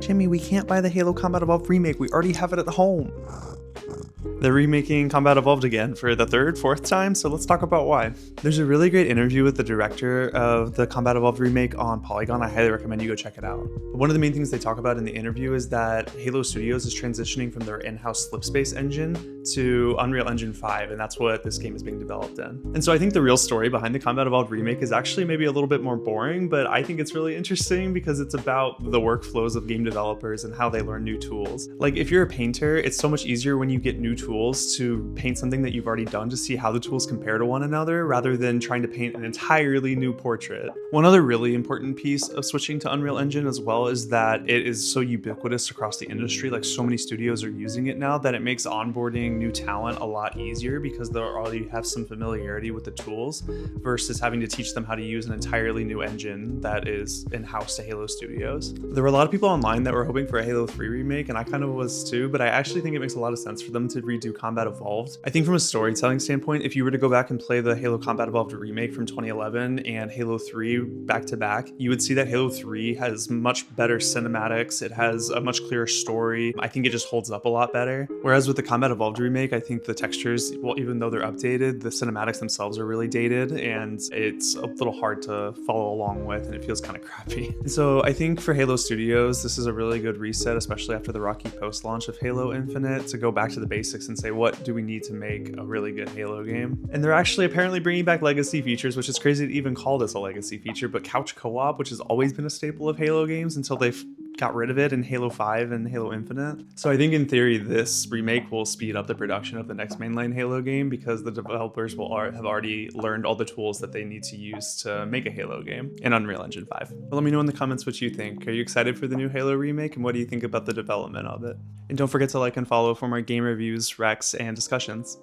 Jimmy, we can't buy the Halo Combat Evolved remake. We already have it at home. They're remaking Combat Evolved again for the third, fourth time, so let's talk about why. There's a really great interview with the director of the Combat Evolved remake on Polygon. I highly recommend you go check it out. But one of the main things they talk about in the interview is that Halo Studios is transitioning from their in-house Slipspace engine to Unreal Engine 5, and that's what this game is being developed in. And so I think the real story behind the Combat Evolved remake is actually maybe a little bit more boring, but I think it's really interesting because it's about the workflows of game developers and how they learn new tools. Like, if you're a painter, it's so much easier when you get new tools to paint something that you've already done to see how the tools compare to one another rather than trying to paint an entirely new portrait. One other really important piece of switching to Unreal Engine as well is that it is so ubiquitous across the industry. Like, so many studios are using it now that it makes onboarding new talent a lot easier because they already have some familiarity with the tools versus having to teach them how to use an entirely new engine that is in-house to Halo Studios. There were a lot of people online that were hoping for a Halo 3 remake, and I kind of was too, but I actually think it makes a lot of sense for them to redo Combat Evolved. I think from a storytelling standpoint, if you were to go back and play the Halo Combat Evolved remake from 2011 and Halo 3 back to back, you would see that Halo 3 has much better cinematics. It has a much clearer story. I think it just holds up a lot better. Whereas with the Combat Evolved remake, I think the textures, well, even though they're updated, the cinematics themselves are really dated and it's a little hard to follow along with, and it feels kind of crappy. So I think for Halo Studios, this is a really good reset, especially after the rocky post-launch of Halo Infinite, to go back to the basics and say, what do we need to make a really good Halo game? And they're actually apparently bringing back legacy features, which is crazy to even call this a legacy feature, but couch co-op, which has always been a staple of Halo games until they've got rid of it in Halo 5 and Halo Infinite. So I think in theory, this remake will speed up the production of the next mainline Halo game because the developers will have already learned all the tools that they need to use to make a Halo game in Unreal Engine 5. But let me know in the comments what you think. Are you excited for the new Halo remake, and what do you think about the development of it? And don't forget to like and follow for more game reviews, recs, and discussions.